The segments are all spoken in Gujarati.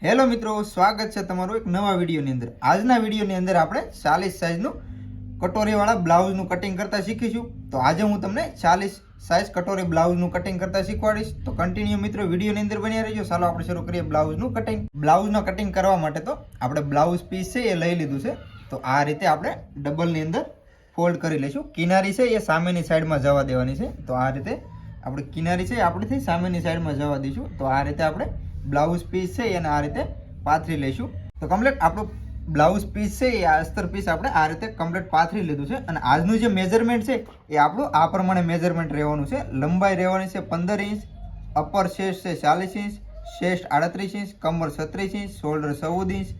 હેલો મિત્રો, સ્વાગત છે તમારું એક નવા વિડીયોની અંદર। આજના વિડીયોની અંદર આપણે 40 સાઇઝનું કટોરીવાળા બ્લાઉઝનું કટિંગ કરતા શીખીશું। તો આજે હું તમને 40 સાઇઝ કટોરી બ્લાઉઝનું કટિંગ કરતા શીખવાડીશ। તો કન્ટિન્યુ મિત્રો વિડીયોની અંદર બન્યા રહેજો। ચાલો આપણે શરૂ કરીએ બ્લાઉઝનું કટિંગ। બ્લાઉઝનું કટિંગ કરવા માટે તો આપણે બ્લાઉઝ પીસ છે એ લઈ લીધું છે। તો આ રીતે આપણે ડબલની અંદર ફોલ્ડ કરી લઈશું। કિનારી છે એ સામેની સાઈડમાં જવા દેવાની છે। તો આ રીતે આપણે કિનારી છે આપણેથી સામેની સાઈડમાં જવા દઈશું। તો આ રીતે આપણે બ્લાઉઝ પીસ છે એને આ રીતે પાથરી લઈશું। તો કમ્પ્લીટ આપણું બ્લાઉઝ પીસ છે એ અસ્તર પીસ આપણે આ રીતે કમ્પ્લીટ પાથરી લીધું છે। અને આજનું જે મેજરમેન્ટ છે એ આપણું આ પ્રમાણે મેજરમેન્ટ રહેવાનું છે। લંબાઈ રહેવાની છે 15 ઇંચ, અપર શેષ છે 40 ઇંચ, શેષ 38 ઇંચ, કમર 36 ઇંચ, શોલ્ડર 14 ઇંચ,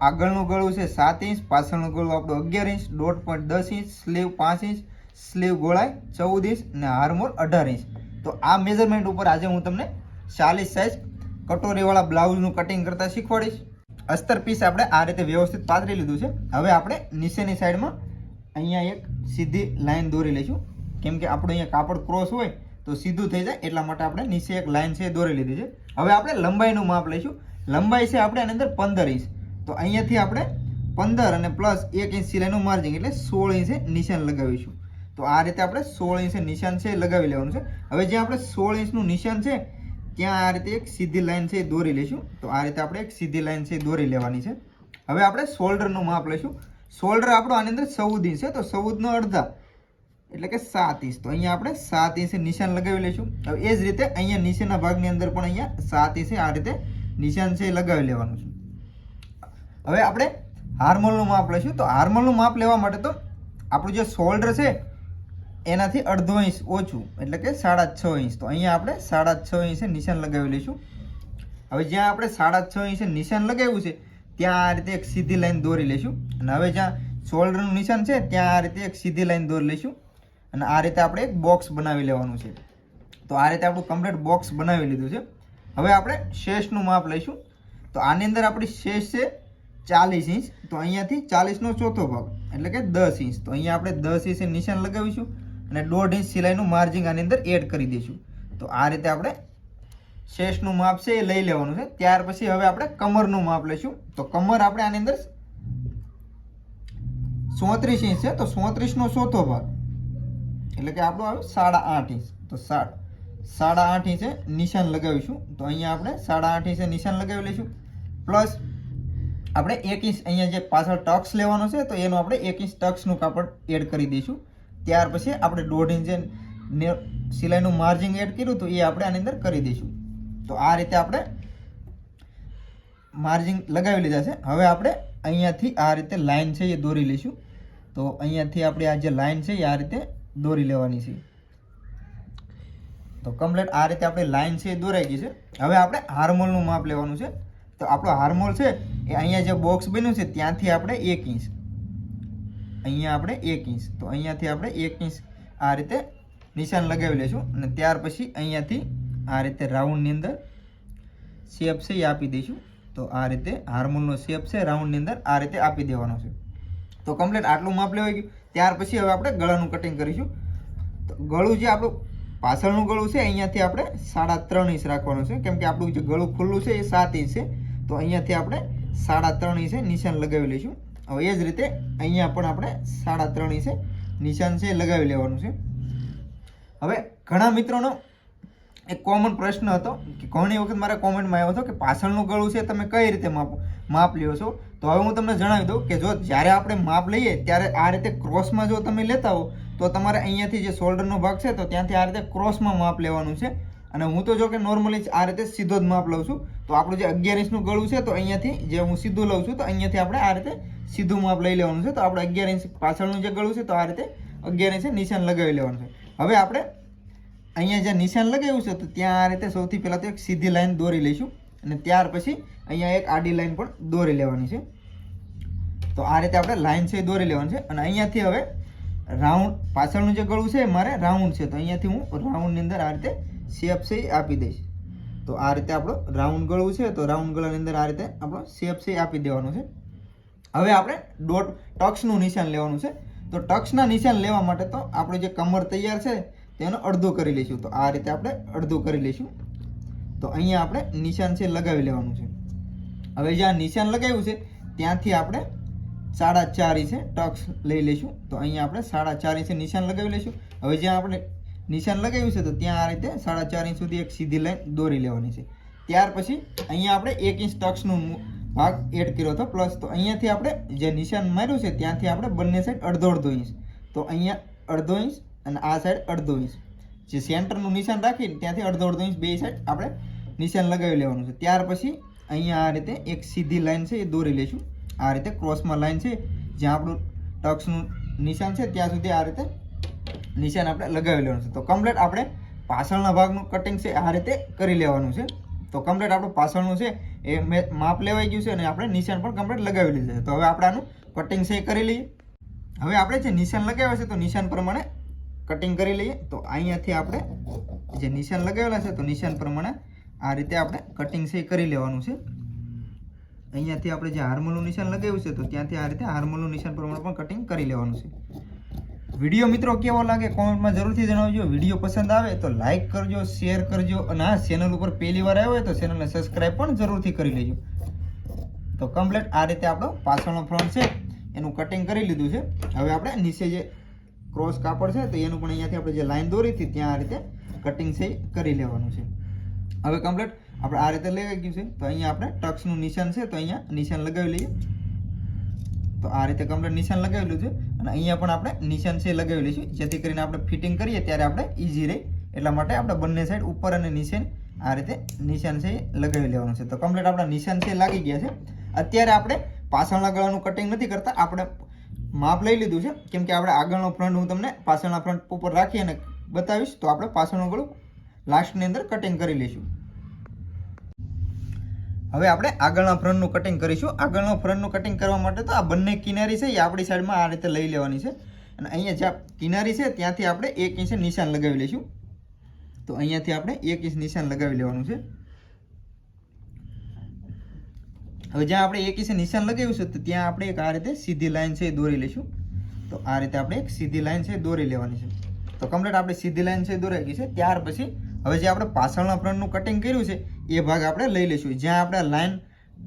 આગળનું ગળું છે 7 ઇંચ, પાછળનું ગળું આપણું 11 inch, dot point 10 inch, sleeve 5 inch, sleeve ગોળાઈ 14 ઇંચ અને આર્મહોલ 18 ઇંચ। તો આ મેજરમેન્ટ ઉપર આજે હું તમને 40 સાઇઝ કટોરીવાળા બ્લાઉઝનું કટિંગ કરતા શીખવાડીશ। અસ્તર પીસ આપણે આ રીતે વ્યવસ્થિત પાથરી લીધું છે। હવે આપણે નીચેની સાઈડમાં અહીંયા એક સીધી લાઈન દોરી લઈશું। કેમ કે આપણું અહીંયા કાપડ ક્રોસ હોય તો સીધું થઈ જાય એટલા માટે આપણે નીચે એક લાઈન છે દોરી લીધી છે। હવે આપણે લંબાઈનું માપ લઈશું। લંબાઈ છે આપણે આની અંદર 15 ઇંચ। તો અહીંયાથી આપણે 15 અને પ્લસ 1 ઇંચ સિલાઈનું માર્જિન એટલે 16 ઇંચે નિશાન લગાવીશું। તો આ રીતે આપણે 16 ઇંચે નિશાન છે લગાવી લેવાનું છે। હવે જે આપણે 16 ઇંચનું નિશાન છે ત્યાં આ રીતે એક સીધી લાઈન છે દોરી લઈશું। તો આ રીતે આપણે એક સીધી લાઈન છે દોરી લેવાની છે। હવે આપણે શોલ્ડરનું માપ લઈશું। શોલ્ડર આપણો આની અંદર 14 ઇંચ છે। તો 14નો અડધા એટલે કે 7 ઇંચ। તો અહીંયા આપણે 7 ઇંચે નિશાન લગાવી લઈશું। હવે એ જ રીતે અહીંયા નીચેના ભાગની અંદર પણ અહીંયા 7 ઇંચે આ રીતે નિશાન છે લગાવી લેવાનું છે। હવે આપણે આર્મહોલનું માપ લઈશું। તો આર્મહોલનું માપ લેવા માટે તો આપણું જે શોલ્ડર છે એનાથી અડધો ઇંચ ઓછું એટલે કે 6.5 ઇંચ। તો અહીંયા આપણે 6.5 ઇંચે નિશાન લગાવી લઈશું। હવે જ્યાં આપણે 6.5 ઇંચે નિશાન લગાવ્યું છે ત્યાં આ રીતે એક સીધી લાઈન દોરી લઈશું। અને હવે જ્યાં શોલ્ડરનું નિશાન છે ત્યાં આ રીતે એક સીધી લાઈન દોરી લઈશું। અને આ રીતે આપણે એક બોક્સ બનાવી લેવાનું છે। તો આ રીતે આપણું કમ્પ્લીટ બોક્સ બનાવી લીધું છે। હવે આપણે શેષનું માપ લઈશું। તો આની અંદર આપણી શેષ છે 40 ઇંચ। તો અહીંયાથી 40નો ચોથો ભાગ એટલે કે 10 ઇંચ। તો અહીંયા આપણે 10 ઇંચે નિશાન લગાવીશું અને 1.5 ઇંચ સિલાઈનું માર્જિન આની અંદર એડ કરી દઈશું। તો આ રીતે આપણે શેષનું માપ છે એ લઈ લેવાનું છે। ત્યાર પછી હવે આપણે કમરનું માપ લઈશું। તો કમર આપણે આની અંદર 34 ઇંચ છે। તો 34નો ચોથો ભાગ એટલે કે આપણું આવે 8.5 ઇંચ। તો 8.5 ઇંચે નિશાન લગાવીશું। તો અહીંયા આપણે 8.5 ઇંચે નિશાન લગાવી લઈશું। પ્લસ આપણે 1 ઇંચ અહીંયા જે પાછળ ટક્સ લેવાનો છે તો એનું આપણે 1 ઇંચ ટક્સનું કાપડ એડ કરી દઈશું। ત્યાર પછી આપણે 1.5 ઇંચ સિલાઈનું માર્જિન એડ કર્યું તો એ આપણે આની અંદર કરી દઈશું। તો આ રીતે આપણે માર્જિન લગાવી લીધા છે। હવે આપણે અહીંયાથી આ રીતે લાઈન છે એ દોરી લઈશું। તો અહીંયાથી આપણે આ જે લાઈન છે એ આ રીતે દોરી લેવાની છે। તો કમ્પ્લીટ આ રીતે આપણે લાઈન છે એ દોરાઈ ગઈ છે। હવે આપણે આર્મહોલનું માપ લેવાનું છે। તો આપણો આર્મહોલ છે એ અહીંયા જે બોક્સ બન્યું છે ત્યાંથી આપણે 1 ઇંચ, અહીંયા આપણે 1 ઇંચ, તો અહીંયાથી આપણે 1 ઇંચ આ રીતે નિશાન લગાવી લઈશું। અને ત્યાર પછી અહીંયાથી આ રીતે રાઉન્ડની અંદર શેપ છે એ આપી દઈશું। તો આ રીતે આર્મહોલનો શેપ છે રાઉન્ડની અંદર આ રીતે આપી દેવાનો છે। તો કમ્પ્લીટ આટલું માપ લેવાઈ ગયું। ત્યાર પછી હવે આપણે ગળાનું કટિંગ કરીશું। તો ગળું જે આપણું પાછળનું ગળું છે અહીંયાથી આપણે 3.5 ઇંચ રાખવાનું છે। કેમ કે આપણું જે ગળું ખુલ્લું છે એ 7 ઇંચ છે। તો અહીંયાથી આપણે 3.5 ઇંચે નિશાન લગાવી લઈશું। હવે એ જ રીતે અહીંયા પણ આપણે 3.5 ઇંચે નિશાન છે લગાવી લેવાનું છે। હવે ઘણા મિત્રોનો એક કોમન પ્રશ્ન હતો કે ઘણી વખત મારા કોમેન્ટમાં આવ્યો હતો કે પાછળનું ગળું છે તમે કઈ રીતે માપ લ્યો છો। તો હવે હું તમને જણાવી દઉં કે જો જ્યારે આપણે માપ લઈએ ત્યારે આ રીતે ક્રોસમાં જો તમે લેતા હો તો તમારે અહીંયાથી જે શોલ્ડરનો ભાગ છે તો ત્યાંથી આ રીતે ક્રોસમાં માપ લેવાનું છે। અને હું તો જો કે નોર્મલી આ રીતે સીધો જ માપ લઉં છું। તો આપણું જે 11 ઇંચનું ગળું છે તો અહીંયાથી જે હું સીધું લઉં છું તો અહીંયાથી આપણે આ રીતે સીધું માપ લઈ લેવાનું છે। તો આપણે 11 ઇંચ પાછળનું જે ગળું છે તો આ રીતે 11 ઇંચે નિશાન લગાવી લેવાનું છે। હવે આપણે અહીંયા જે નિશાન લગાવ્યું છે તો ત્યાં આ રીતે સૌથી પહેલાં તો એક સીધી લાઈન દોરી લઈશું। અને ત્યાર પછી અહીંયા એક આડી લાઈન પણ દોરી લેવાની છે। તો આ રીતે આપણે લાઈન છે દોરી લેવાની છે। અને અહીંયાથી હવે રાઉન્ડ પાછળનું જે ગળું છે મારે રાઉન્ડ છે તો અહીંયાથી હું રાઉન્ડની અંદર આ રીતે શેપ છે એ આપી દઈશ। તો આ રીતે આપણો રાઉન્ડ ગળું છે તો રાઉન્ડ ગળાની અંદર આ રીતે આપણો શેપ છે આપી દેવાનો છે। હવે આપણે ટક્સનું નિશાન લેવાનું છે। તો ટક્સના નિશાન લેવા માટે તો આપણે જે કમર તૈયાર છે તેનો અડધો કરી લઈશું। તો આ રીતે આપણે અડધું કરી લઈશું। તો અહીંયા આપણે નિશાન છે લગાવી લેવાનું છે। હવે જ્યાં નિશાન લગાવ્યું છે ત્યાંથી આપણે 4.5 ઇંચે ટક્સ લઈ લઈશું. તો અહીંયા આપણે 4.5 ઇંચે નિશાન લગાવી લઈશું. હવે જ્યાં આપણે નિશાન લગાવ્યું છે તો ત્યાં આ રીતે 4.5 ઇંચ સુધી એક સીધી લાઈન દોરી લેવાની છે. ત્યાર પછી અહીંયા આપણે 1 ઇંચ ટક્સનું ભાગ એડ કર્યો હતો પ્લસ. તો અહીંયાથી આપણે જે નિશાન માર્યું છે ત્યાંથી આપણે બંને સાઈડ અડધો ઇંચ, તો અહીંયા અડધો ઇંચ અને આ સાઈડ અડધો ઇંચ, જે સેન્ટરનું નિશાન રાખીને ત્યાંથી અડધો ઇંચ બે સાઈડ આપણે નિશાન લગાવી લેવાનું છે. ત્યાર પછી અહીંયા આ રીતે એક સીધી લાઈન છે એ દોરી લઈશું. આ રીતે ક્રોસમાં લાઈન છે જ્યાં આપણું ટક્સનું નિશાન છે ત્યાં સુધી આ રીતે નિશાન આપણે લગાવી લેવાનું છે. તો કમ્પ્લીટ આપણે પાછળના ભાગનું કટિંગ છે આ રીતે કરી લેવાનું છે. તો કમ્પ્લીટ આપણું પાછળનું છે એ માપ લેવાઈ ગયું છે અને આપણે નિશાન પણ કમ્પ્લીટ લગાવી લીધું છે. તો હવે આપણે આનું કટિંગ છે એ કરી લઈએ. હવે આપણે જે નિશાન લગાવ્યા છે તો નિશાન પ્રમાણે કટિંગ કરી લઈએ. તો અહીંયાથી આપણે જે નિશાન લગાવેલા છે તો નિશાન પ્રમાણે આ રીતે આપણે કટિંગ છે એ કરી લેવાનું છે. અહીંયાથી આપણે જે હાર્મોલનું નિશાન લગાવ્યું છે તો ત્યાંથી આ રીતે હાર્મોલનું નિશાન પ્રમાણે પણ કટિંગ કરી લેવાનું છે. વિડીયો મિત્રો કેવો લાગે કોમેન્ટમાં જરૂરથી જણાવજો. વિડીયો પસંદ આવે તો લાઇક કરજો, શેર કરજો અને આ ચેનલ ઉપર પહેલી વાર આવ્યો હોય તો ચેનલને સબસ્ક્રાઈબ પણ જરૂરથી કરી લેજો. તો કમ્પ્લીટ આ રીતે આપણો પાછળનો ફ્રન્ટ છે એનું કટિંગ કરી લીધું છે. હવે આપણે નીચે જે ક્રોસ કાપડ છે તો એનું પણ અહીંયાથી આપણે જે લાઈન દોરી હતી ત્યાં આ રીતે કટિંગ છે કરી લેવાનું છે. હવે કમ્પ્લીટ આપણે આ રીતે લેવાઈ ગયું છે. તો અહીંયા આપણે ટક્સનું નિશાન છે તો અહીંયા નિશાન લગાવી લઈએ. તો આ રીતે કમ્પ્લીટ નિશાન લગાવી લીધું છે અને અહીંયા પણ આપણે નિશાન છે લગાવી લઈશું, જેથી કરીને આપણે ફિટિંગ કરીએ ત્યારે આપણે ઈઝી રહે. એટલા માટે આપણે બંને સાઈડ ઉપર અને નીચે આ રીતે નિશાન છે લગાવી લેવાનું છે. તો કમ્પ્લીટ આપણા નિશાન છે લાગી ગયા છે. અત્યારે આપણે પાછળના ગળાનું કટિંગ નથી કરતા, આપણે માપ લઈ લીધું છે કેમ કે આપણે આગળનો ફ્રન્ટ હું તમને પાછળના ફ્રન્ટ ઉપર રાખી અને બતાવીશ. તો આપણે પાછળનું ગળું લાસ્ટની અંદર કટિંગ કરી લઈશું. હવે આપણે આગળના ફ્રન્ટનું કટિંગ કરીશું. આગળના ફ્રન્ટનું કટિંગ કરવા માટે તો આ બંને કિનારી છે એ આપણી સાઈડમાં આ રીતે લઈ લેવાની છે અને અહીંયા જ્યાં કિનારી છે ત્યાંથી આપણે 1 ઇંચ નિશાન લગાવી લઈશું. તો અહીંયાથી આપણે 1 ઇંચ નિશાન લગાવી લેવાનું છે. હવે જ્યાં આપણે 1 ઇંચ નિશાન લગાવ્યું છે તો ત્યાં આપણે એક આ રીતે સીધી લાઈન છે દોરી લઈશું. તો આ રીતે આપણે એક સીધી લાઈન છે દોરી લેવાની છે. તો કમ્પ્લીટ આપણે સીધી લાઈન છે દોરાઈ ગઈ છે. ત્યાર પછી હવે જે આપણે પાછળના ફ્રન્ટનું કટિંગ કર્યું છે એ ભાગ આપણે લઈ લઈશું. જ્યાં આપણે લાઈન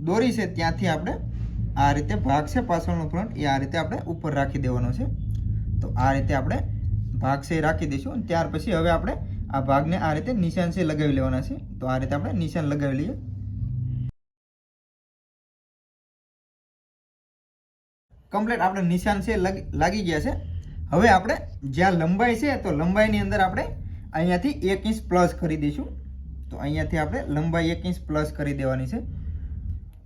દોરી છે ત્યાંથી આપણે આ રીતે ભાગ છે પાછળનો ફ્રન્ટ એ આ રીતે આપણે ઉપર રાખી દેવાનો છે. તો આ રીતે આપણે ભાગ છે રાખી દઈશું. ત્યાર પછી હવે આપણે આ ભાગને આ રીતે નિશાન છે લગાવી લેવાના છે. તો આ રીતે આપણે નિશાન લગાવી લઈએ. કમ્પ્લીટ આપણે નિશાન છે લાગી ગયા છે. હવે આપણે જ્યાં લંબાઈ છે તો લંબાઈની અંદર આપણે અહીંયાથી 1 ઇંચ પ્લસ કરી દઈશું. તો અહીંયાથી આપણે લંબાઈ 1 ઇંચ પ્લસ કરી દેવાની છે.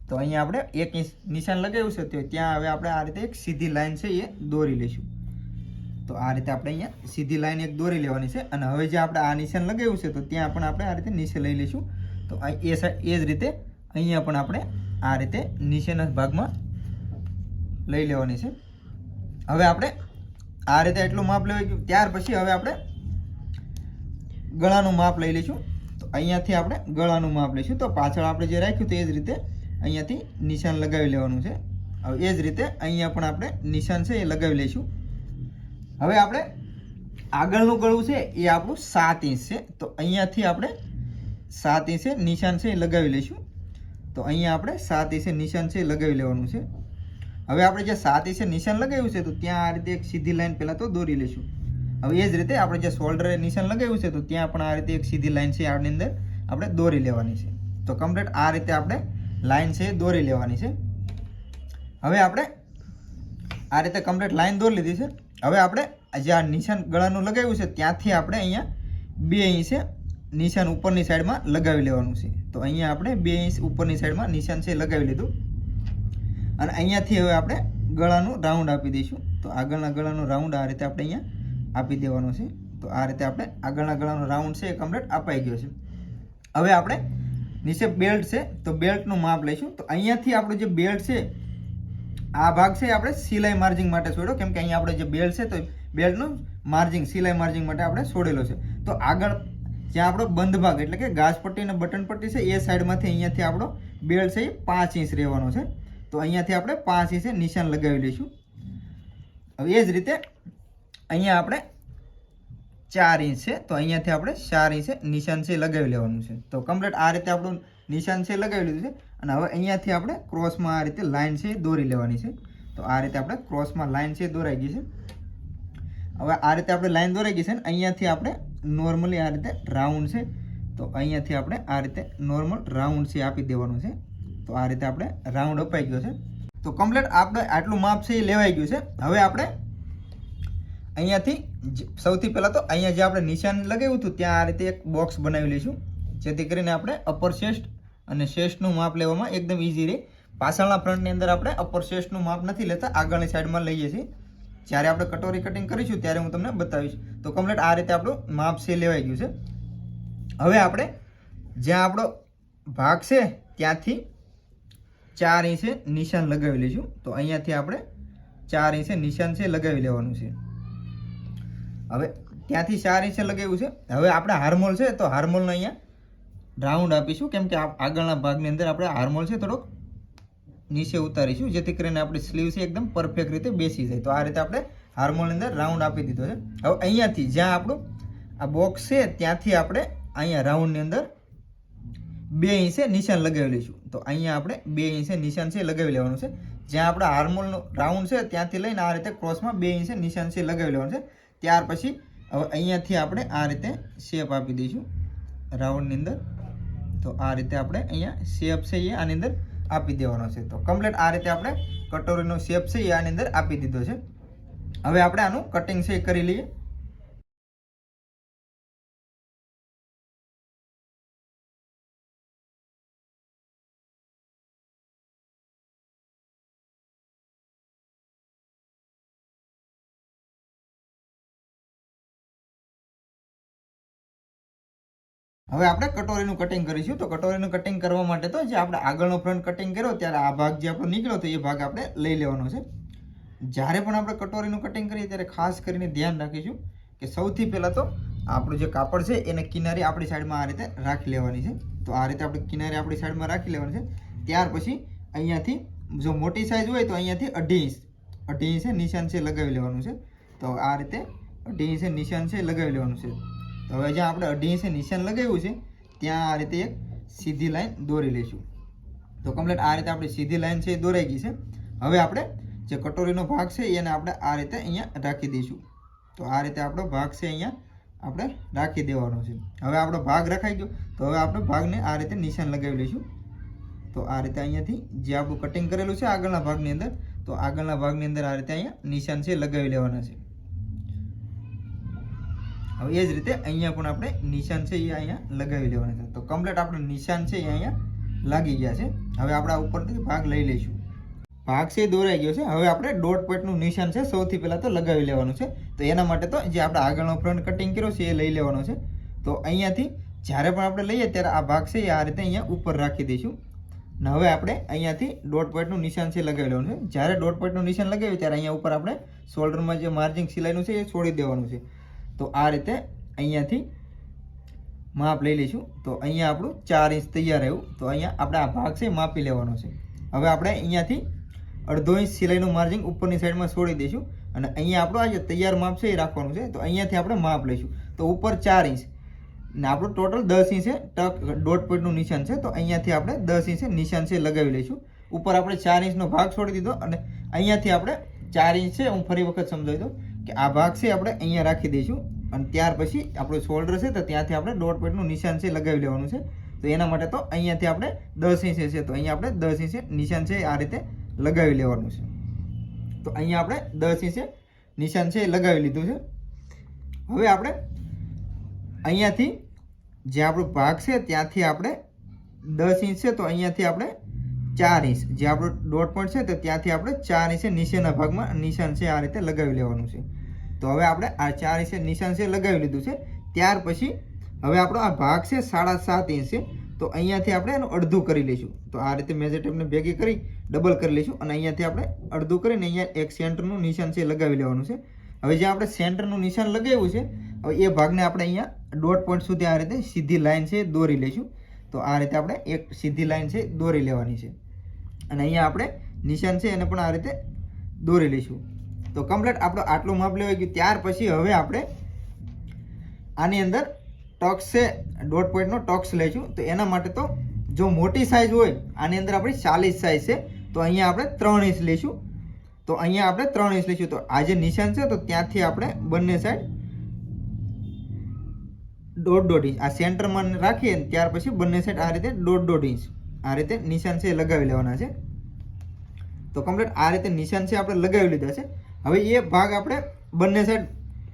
તો અહીંયા આપણે 1 ઇંચ નિશાન લગાવ્યું છે તો ત્યાં હવે આપણે આ રીતે એક સીધી લાઈન છે એ દોરી લઈશું. તો આ રીતે આપણે અહીંયા સીધી લાઈન એક દોરી લેવાની છે અને હવે જે આપણે આ નિશાન લગાવ્યું છે તો ત્યાં પણ આપણે આ રીતે નીચે લઈ લઈશું. તો એ જ રીતે અહીંયા પણ આપણે આ રીતે નીચેના ભાગમાં લઈ લેવાની છે. હવે આપણે આ રીતે એટલું માપ લેવાઈ ગયું. ત્યાર પછી હવે આપણે ગળાનું માપ લઈ લઈશું. તો અહીંયાથી આપણે ગળાનું માપ લઈશું. તો પાછળ આપણે જે રાખ્યું તો એ જ રીતે અહીંયાથી નિશાન લગાવી લેવાનું છે. હવે એ જ રીતે અહીંયા પણ આપણે નિશાન છે એ લગાવી લઈશું. હવે આપણે આગળનું ગળું છે એ આપણું 7 ઇંચ છે. તો અહીંયાથી આપણે 7 ઇંચે નિશાન છે એ લગાવી લઈશું. તો અહીંયા આપણે 7 ઇંચે નિશાન છે એ લગાવી લેવાનું છે. હવે આપણે જે 7 ઇંચે નિશાન લગાવ્યું છે તો ત્યાં આ રીતે એક સીધી લાઈન પહેલાં તો દોરી લઈશું. હવે એ જ રીતે આપણે જે શોલ્ડરે નિશાન લગાવ્યું છે તો ત્યાં પણ આ રીતે એક સીધી લાઈન છે આની અંદર આપણે દોરી લેવાની છે. તો કમ્પ્લીટ આ રીતે આપણે લાઈન છે દોરી લેવાની છે. હવે આપણે આ રીતે કમ્પ્લીટ લાઈન દોરી લીધી છે. હવે આપણે જે આ નિશાન ગળાનું લગાવ્યું છે ત્યાંથી આપણે અહીંયા 2 ઇંચે નિશાન ઉપરની સાઈડમાં લગાવી લેવાનું છે. તો અહીંયા આપણે 2 ઇંચ ઉપરની સાઈડમાં નિશાન છે લગાવી લીધું અને અહીંયાથી હવે આપણે ગળાનું રાઉન્ડ આપી દઈશું. તો આગળના ગળાનું રાઉન્ડ આ રીતે આપણે અહીંયા આપી દેવાનો છે. તો આ રીતે આપણે આગળના ગળાનો રાઉન્ડ છે એ કમ્પ્લીટ અપાઈ ગયો છે. હવે આપણે નીચે બેલ્ટ છે તો બેલ્ટનું માપ લઈશું. તો અહીંયાથી આપણો જે બેલ્ટ છે આ ભાગ છે આપણે સિલાઈ માર્જિંગ માટે છોડ્યો, કેમ કે અહીંયા આપણે જે બેલ્ટ છે તો બેલ્ટનું માર્જિંગ સિલાઈ માર્જિંગ માટે આપણે છોડેલો છે. તો આગળ જ્યાં આપણો બંધ ભાગ એટલે કે ગાજપટ્ટી અને બટન પટ્ટી છે એ સાઈડમાંથી અહીંયાથી આપણો બેલ્ટ છે એ 5 ઇંચ રહેવાનો છે. તો અહીંયાથી આપણે 5 ઇંચે નિશાન લગાવી લઈશું. હવે એ જ રીતે અહીંયા આપણે 4 ઇંચ છે તો અહીંયાથી આપણે 4 ઇંચે નિશાન છે લગાવી લેવાનું છે. તો કમ્પ્લીટ આ રીતે આપણું નિશાન છે લગાવી લીધું છે અને હવે અહીંયાથી આપણે ક્રોસમાં આ રીતે લાઇન છે દોરી લેવાની છે. તો આ રીતે આપણે ક્રોસમાં લાઇન છે દોરાઈ ગઈ છે. હવે આ રીતે આપણે લાઇન દોરાઈ ગઈ છે ને અહીંયાથી આપણે નોર્મલી આ રીતે રાઉન્ડ છે. તો અહીંયાથી આપણે આ રીતે નોર્મલ રાઉન્ડ છે આપી દેવાનું છે. તો આ રીતે આપણે રાઉન્ડ અપાઈ ગયો છે. તો કમ્પ્લીટ આપણે આટલું માપ છે એ લેવાઈ ગયું છે. હવે આપણે અહીંયાથી સૌથી પહેલાં તો અહીંયા જે આપણે નિશાન લગાવ્યું હતું ત્યાં આ રીતે એક બોક્સ બનાવી લઈશું, જેથી કરીને આપણે અપર ચેસ્ટ અને ચેસ્ટનું માપ લેવામાં એકદમ ઇઝી રહે. પાછળના ફ્રન્ટની અંદર આપણે અપર ચેસ્ટનું માપ નથી લેતા, આગળની સાઈડમાં લઈએ છીએ. જ્યારે આપણે કટોરી કટિંગ કરીશું ત્યારે હું તમને બતાવીશ. તો કમ્પ્લીટ આ રીતે આપણું માપ છે લેવાઈ ગયું છે. હવે આપણે જ્યાં આપણો ભાગ છે ત્યાંથી 4 ઇંચે નિશાન લગાવી લઈશું. તો અહીંયાથી આપણે 4 ઇંચે નિશાન છે લગાવી લેવાનું છે. હવે ત્યાંથી 4 ઇંચે લગાવ્યું છે. હવે આપણે હાર્મોલ છે તો હાર્મોલને અહીંયા રાઉન્ડ આપીશું, કેમ કે આગળના ભાગની અંદર આપણે હાર્મોલ છે થોડોક નીચે ઉતારીશું, જેથી કરીને આપણી સ્લીવ છે એકદમ પરફેક્ટ રીતે બેસી જાય. તો આ રીતે આપણે હાર્મોલની અંદર રાઉન્ડ આપી દીધો છે. હવે અહીંયાથી જ્યાં આપણું આ બોક્સ છે ત્યાંથી આપણે અહીંયા રાઉન્ડની અંદર 2 ઇંચે નિશાન લગાવી લઈશું. તો અહીંયા આપણે 2 ઇંચે નિશાન છે લગાવી લેવાનું છે. જ્યાં આપણે હાર્મોલનો રાઉન્ડ છે ત્યાંથી લઈને આ રીતે ક્રોસમાં 2 ઇંચે નિશાન છે લગાવી લેવાનું છે. ત્યાર પછી હવે અહીંયાથી આપણે આ રીતે શેપ આપી દઈશું રાઉન્ડની અંદર. તો આ રીતે આપણે અહીંયા શેપ છે એ આની અંદર આપી દેવાનો છે. તો કમ્પ્લીટ આ રીતે આપણે કટોરીનો શેપ છે એ આની અંદર આપી દીધો છે. હવે આપણે આનું કટિંગ છે કરી લઈએ. હવે આપણે કટોરીનું કટિંગ કરીશું. તો કટોરીનું કટિંગ કરવા માટે તો જે આપણે આગળનો ફ્રન્ટ કટિંગ કર્યો ત્યારે આ ભાગ જે આપણો નીકળ્યો તો એ ભાગ આપણે લઈ લેવાનો છે. જ્યારે પણ આપણે કટોરીનું કટિંગ કરીએ ત્યારે ખાસ કરીને ધ્યાન રાખીશું કે સૌથી પહેલાં તો આપણું જે કાપડ છે એને કિનારી આપણી સાઈડમાં આ રીતે રાખી લેવાની છે. તો આ રીતે આપણે કિનારી આપણી સાઈડમાં રાખી લેવાની છે. ત્યાર પછી અહીંયાથી જો મોટી સાઈઝ હોય તો અહીંયાથી 2.5 ઇંચે નિશાન છે લગાવી લેવાનું છે. તો આ રીતે 2.5 ઇંચે નિશાન છે લગાવી લેવાનું છે. તો હવે જ્યાં આપણે 2.5 ઇંચે નિશાન લગાવ્યું છે ત્યાં આ રીતે એક સીધી લાઈન દોરી લઈશું. તો કમ્પ્લીટ આ રીતે આપણી સીધી લાઈન છે એ દોરાઈ ગઈ છે. હવે આપણે જે કટોરીનો ભાગ છે એને આપણે આ રીતે અહીંયા રાખી દઈશું. તો આ રીતે આપણો ભાગ છે અહીંયા આપણે રાખી દેવાનો છે. હવે આપણો ભાગ રખાઈ ગયો તો હવે આપણે ભાગને આ રીતે નિશાન લગાવી લઈશું. તો આ રીતે અહીંયાથી જે આપણું કટિંગ કરેલું છે આગળના ભાગની અંદર, તો આગળના ભાગની અંદર આ રીતે અહીંયા નિશાન છે લગાવી લેવાના છે. હવે એ જ રીતે અહીંયા પણ આપણે નિશાન છે એ અહીંયા લગાવી લેવાના છે. તો કમ્પ્લીટ આપણે નિશાન છે એ અહીંયા લાગી ગયા છે. હવે આપણે આ ઉપરથી ભાગ લઈ લઈશું. ભાગ છે દોરાઈ ગયો છે. હવે આપણે ડોટ પોઈન્ટનું નિશાન છે સૌથી પહેલાં તો લગાવી લેવાનું છે. તો એના માટે તો જે આપણે આગળનો ફ્રન્ટ કટિંગ કર્યો છે એ લઈ લેવાનો છે. તો અહીંયાથી જ્યારે પણ આપણે લઈએ ત્યારે આ ભાગ છે એ આ રીતે અહીંયા ઉપર રાખી દઈશું. અને હવે આપણે અહીંયાથી ડોટ પોઈન્ટનું નિશાન છે લગાવી લેવાનું છે. જ્યારે ડોટ પોઈન્ટનું નિશાન લગાવ્યું ત્યારે અહીંયા ઉપર આપણે શોલ્ડરમાં જે માર્જિંગ સિલાઈનું છે એ છોડી દેવાનું છે. તો આ રીતે અહીંયાથી માપ લઈ લઈશું. તો અહીંયા આપણું 4 ઇંચ તૈયાર રહ્યું. તો અહીંયા આપણે આ ભાગ છે માપી લેવાનો છે. હવે આપણે અહીંયાથી 1/2 ઇંચ સિલાઈનું માર્જિંગ ઉપરની સાઈડમાં છોડી દઈશું અને અહીંયા આપણું આ જે તૈયાર માપ છે એ રાખવાનું છે. તો અહીંયાથી આપણે માપ લઈશું. તો ઉપર 4 ઇંચ ને આપણું ટોટલ 10 ઇંચે ડોટ પોઈન્ટનું નિશાન છે. તો અહીંયાથી આપણે 10 ઇંચે નિશાન છે લગાવી લઈશું. ઉપર આપણે 4 ઇંચનો ભાગ છોડી દીધો અને અહીંયાથી આપણે 4 ઇંચ છે, હું ફરી વખત સમજાવી દઉં કે આ ભાગ છે આપણે અહીંયા રાખી દઈશું અને ત્યાર પછી આપણું શોલ્ડર છે તો ત્યાંથી આપણે ડોટ પોઈન્ટનું નિશાન છે લગાવી લેવાનું છે. તો એના માટે તો અહીંયાથી આપણે 10 ઇંચ છે, તો અહીંયા આપણે 10 ઇંચે નિશાન છે આ રીતે લગાવી લેવાનું છે. તો અહીંયા આપણે 10 ઇંચે નિશાન છે લગાવી લીધું છે. હવે આપણે અહીંયાથી જે આપણો ભાગ છે ત્યાંથી આપણે 10 ઇંચ છે તો અહીંયાથી આપણે 4 ઇંચ જે આપણો ડોટ પોઈન્ટ છે તો ત્યાંથી આપણે 4 ઇંચે નીચેના ભાગમાં નિશાન છે આ રીતે લગાવી લેવાનું છે. તો હવે આપણે આ 4 ઇંચે નિશાન છે લગાવી લીધું છે. ત્યાર પછી હવે આપણો આ ભાગ છે 7.5 ઇંચ છે. તો અહીંયાથી આપણે એનું અડધું કરી લઈશું. તો આ રીતે મેજર ટેપને ભેગી કરી ડબલ કરી લઈશું અને અહીંયાથી આપણે અડધું કરીને અહીંયા એક સેન્ટરનું નિશાન છે લગાવી લેવાનું છે. હવે જે આપણે સેન્ટરનું નિશાન લગાવ્યું છે હવે એ ભાગને આપણે અહીંયા ડોટ પોઈન્ટ સુધી આ રીતે સીધી લાઈન છે દોરી લઈશું. તો આ રીતે આપણે એક સીધી લાઈન છે દોરી લેવાની છે અને અહીંયા આપણે નિશાન છે એને પણ આ રીતે દોરી લઈશું. તો કમ્પ્લીટ આપણો આટલું માપ લેવાઈ ગયું. ત્યાર પછી હવે આપણે આની અંદર ટક્સ છે ડોટ પોઈન્ટનો ટક્સ લઈશું. તો એના માટે તો જો મોટી સાઇઝ હોય આની અંદર આપણી 40 સાઇઝ છે તો અહીંયા આપણે 3 ઇંચ લઈશું. તો અહીંયા આપણે 3 ઇંચ લઈશું. તો આ જે નિશાન છે તો ત્યાંથી આપણે બંને સાઈડ 1.5 ઇંચ આ સેન્ટરમાં રાખીએ ત્યાર પછી બંને સાઈડ આ રીતે 1.5 ઇંચ આ રીતે નિશાન છે લગાવી લેવાના છે. તો કમ્પ્લીટ આ રીતે નિશાન છે આપણે લગાવી લીધા છે. હવે એ ભાગ આપણે બંને સાઈડ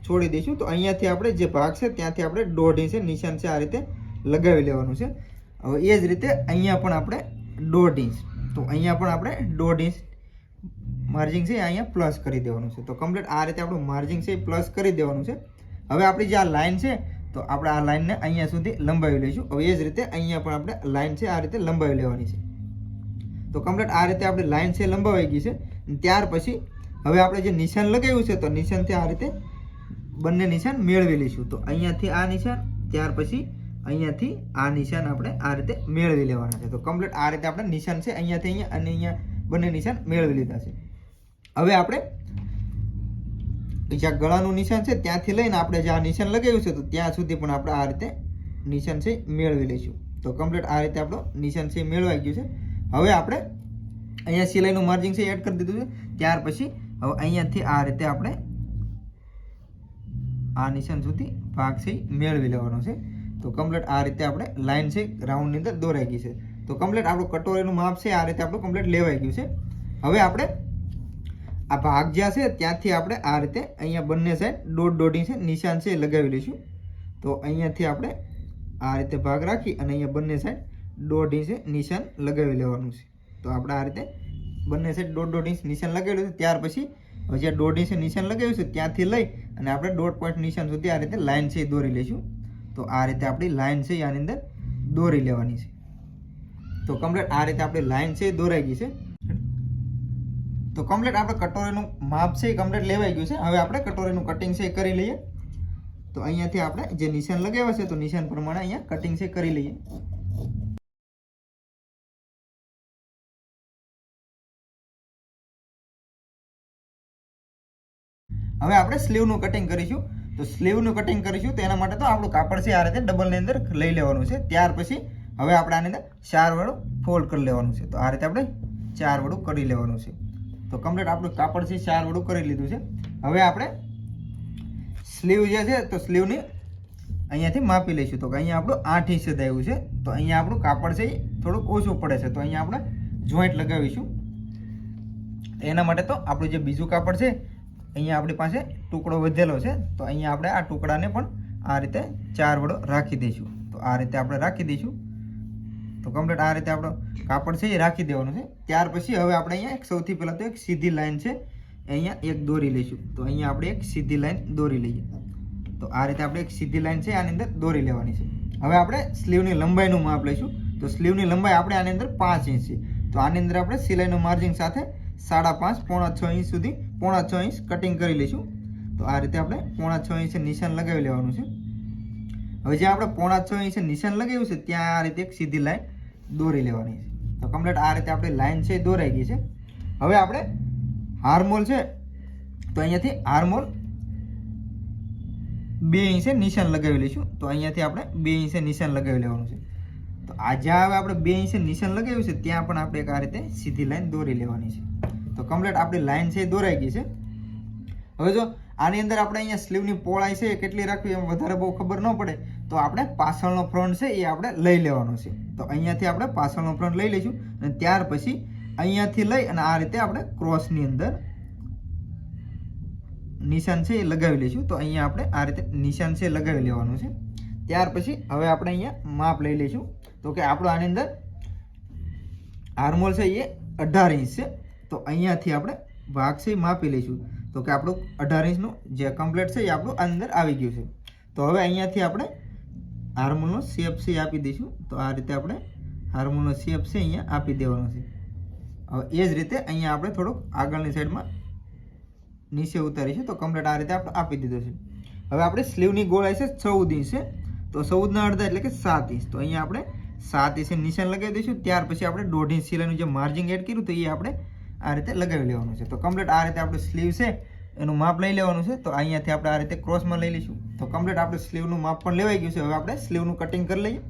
છોડી દઈશું. તો અહીંયાથી આપણે જે ભાગ છે ત્યાંથી આપણે 1.5 ઇંચ નિશાન છે આ રીતે લગાવી લેવાનું છે. હવે એ જ રીતે અહીંયા પણ આપણે 1.5 ઇંચ તો અહીંયા પણ આપણે 1.5 ઇંચ માર્જિંગ છે અહીંયા પ્લસ કરી દેવાનું છે. તો કમ્પ્લીટ આ રીતે આપણું માર્જિંગ છે પ્લસ કરી દેવાનું છે. હવે આપણી જે આ લાઈન છે તો આપણે આ લાઈનને અહીંયા સુધી લંબાવી લઈશું. હવે એ જ રીતે અહીંયા પણ આપણે લાઈન છે આ રીતે લંબાવી લેવાની છે. તો કમ્પ્લીટ આ રીતે આપણી લાઈન છે લંબાવાઈ ગઈ છે. ત્યાર પછી હવે આપણે જે નિશાન લગાવ્યું છે તો નિશાનથી આ રીતે બંને નિશાન મેળવી લઈશું. તો અહીંયાથી આ નિશાન ત્યાર પછી અહીંયાથી આ નિશાન આપણે આ રીતે મેળવી લેવાના છે. તો કમ્પ્લીટ આ રીતે આપણે નિશાન છે અહીંયાથી અહીંયા અને અહીંયા બંને નિશાન મેળવી લીધા છે. હવે આપણે જ્યાં ગળાનું નિશાન છે ત્યાંથી લઈને આપણે જ્યાં નિશાન લગાવ્યું છે તો ત્યાં સુધી પણ આપણે આ રીતે નિશાન છે મેળવી લઈશું. તો કમ્પ્લીટ આ રીતે આપણો નિશાન છે મેળવાઈ ગયું છે. હવે આપણે અહીંયા સિલાઈનું માર્જિંગ છે એડ કરી દીધું છે. ત્યાર પછી હવે અહીંયાથી આ રીતે આપણે આ નિશાન સુધી ભાગ છે મેળવી લેવાનો છે. તો કમ્પ્લીટ આ રીતે આપણે લાઈન છે રાઉન્ડની અંદર દોરાઈ ગઈ છે. તો કમ્પ્લીટ આપણું કટોરીનું માપ છે આ રીતે આપણું કમ્પ્લીટ લેવાઈ ગયું છે. હવે આપણે આ ભાગ જ્યાં છે ત્યાંથી આપણે આ રીતે અહીંયા બંને સાઈડ 1.5 ઇંચ નિશાન છે લગાવી લઈશું. તો અહીંયાથી આપણે આ રીતે ભાગ રાખી અને અહીંયા બંને સાઈડ 1.5 ઇંચ નિશાન લગાવી લેવાનું છે. તો આપણે આ રીતે બંને સાઈડ 1.5 ઇંચ નિશાન લગાવેલું છે. ત્યાર પછી હવે જ્યાં 1.5 ઇંચ નિશાન લગાવ્યું છે ત્યાંથી લઈ અને આપણે 1.5 પોઈન્ટ નિશાન સુધી આ રીતે લાઈન છે દોરી લઈશું. તો આ રીતે આપણી લાઈન છે આની અંદર દોરી લેવાની છે. તો કમ્પ્લીટ આ રીતે આપણી લાઈન છે દોરાઈ ગઈ છે. તો કમ્પ્લીટ આપણે કટોરીનું માપ છે એ કમ્પ્લીટ લેવાઈ ગયું છે. હવે આપણે કટોરીનું કટિંગ છે એ કરી લઈએ. તો અહીંયાથી આપણે જે નિશાન લગાવ્યા છે તો નિશાન પ્રમાણે અહીંયા કટિંગ છે કરી લઈએ. હવે આપણે સ્લીવનું કટિંગ કરીશું. તો સ્લીવનું કટિંગ કરીશું તો એના માટે તો આપણું કાપડ છે આ રીતે ડબલની અંદર લઈ લેવાનું છે. ત્યાર પછી હવે આપણે આની અંદર 4 વડું ફોલ્ડ કરી લેવાનું છે. તો આ રીતે આપણે 4 વડું કરી લેવાનું છે. તો કમ્પ્લીટ આપણું કાપડ છે 4 વડું કરી લીધું છે. હવે આપણે સ્લીવ જે છે તો સ્લીવની અહીંયાથી માપી લઈશું. તો અહીંયા આપણું 8 ઇંચ આવ્યું છે. તો અહીંયા આપણું કાપડ છે થોડુંક ઓછું પડે છે. તો અહીંયા આપણે જોઈન્ટ લગાવીશું. એના માટે તો આપણું જે બીજું કાપડ છે અહીંયા આપણી પાસે ટુકડો વધેલો છે. તો અહીંયા આપણે આ ટુકડાને પણ આ રીતે 4 વડો રાખી દઈશું. તો આ રીતે આપણે રાખી દઈશું. તો કમ્પ્લીટ આ રીતે આપણો કાપડ છે એ રાખી દેવાનું છે. ત્યાર પછી હવે આપણે અહીંયા એક સૌથી પહેલાં તો એક સીધી લાઈન છે અહીંયા એક દોરી લઈશું. તો અહીંયા આપણે એક સીધી લાઈન દોરી લઈએ. તો આ રીતે આપણે એક સીધી લાઈન છે આની અંદર દોરી લેવાની છે. હવે આપણે સ્લીવની લંબાઈનું માપ લઈશું. તો સ્લીવની લંબાઈ આપણે આની અંદર 5 ઇંચ છે. તો આની અંદર આપણે સિલાઈનું માર્જિંગ સાથે 5.5 પોણા 6 ઇંચ સુધી પોણા 6 ઇંચ કટિંગ કરી લઈશું. તો આ રીતે આપણે પોણા 6 ઇંચ નિશાન લગાવી લેવાનું છે. હવે જે આપણે પોણા 6 ઇંચ નિશાન લગાવ્યું છે ત્યાં આ રીતે એક સીધી લાઈન દોરી લેવાની છે. તો કમ્પ્લીટ આ રીતે આપણી લાઈન છે દોરાઈ ગઈ છે. હવે આપણે હાર્મોલ છે તો અહીંયાથી હાર્મોલ 2 ઇંચ નિશાન લગાવી લઈશું. તો અહીંયાથી આપણે 2 ઇંચ નિશાન લગાવી લેવાનું છે. તો આ જ્યાં હવે આપણે 2 ઇંચ નિશાન લગાવ્યું છે ત્યાં પણ આપણે એક આ રીતે સીધી લાઈન દોરી લેવાની છે. તો કમ્પ્લીટ આપણી લાઈન છે દોરાઈ ગઈ છે. હવે જો આની અંદર આપણે અહીંયા સ્લીવની પહોળાઈ છે કેટલી રાખવી એમ વધારે બહુ ખબર ન પડે તો આપણે પાછળનો ફ્રન્ટ છે એ આપણે લઈ લેવાનો છે. તો અહીંયાથી આપણે પાછળનો ફ્રન્ટ લઈ લઈશું અને ત્યાર પછી અહીંયાથી લઈ અને આ રીતે આપણે ક્રોસની અંદર નિશાન છે એ લગાવી લઈશું. તો અહીંયા આપણે આ રીતે નિશાન છે લગાવી લેવાનું છે. ત્યાર પછી હવે આપણે અહીંયા માપ લઈ લઈશું. તો કે આપણો આની અંદર આર્મોલ છે એ 18 ઇંચ છે. તો અહીંયાથી આપણે ભાગ છે માપી લઈશું. તો કે આપણું 18 ઇંચનું જે કમ્પ્લીટ છે એ આપણું અંદર આવી ગયું છે. તો હવે અહીંયાથી આપણે આર્મોલનો શેપ છે આપી દઈશું. તો આ રીતે આપણે આર્મોલનો શેપ છે અહીંયા આપી દેવાનો છે. હવે એ જ રીતે અહીંયા આપણે થોડુંક આગળની સાઈડમાં નીચે ઉતારીશું. તો કમ્પ્લીટ આ રીતે આપણે આપી દીધો છે. હવે આપણે સ્લીવની ગોળાઈ છે 14 ઇંચ છે. તો 14 અડધા એટલે કે 7 ઇંચ. તો અહીંયા આપણે 7 ઇંચ નિશાન લગાવી દઈશું. ત્યાર પછી આપણે 1.5 ઇંચ સિલાઈનું જે માર્જિંગ એડ કર્યું તો એ આપણે આ રીતે લગાવી લેવાનું છે. તો કમ્પ્લીટ આ રીતે આપણે સ્લીવ છે એનું માપ લઈ લેવાનું છે. તો અહીંયાથી આપણે આ રીતે ક્રોસમાં લઈ લઈશું. તો કમ્પ્લીટ આપણે સ્લીવનું માપ પણ લેવાઈ ગયું છે. હવે આપણે સ્લીવનું કટિંગ કરી લઈએ.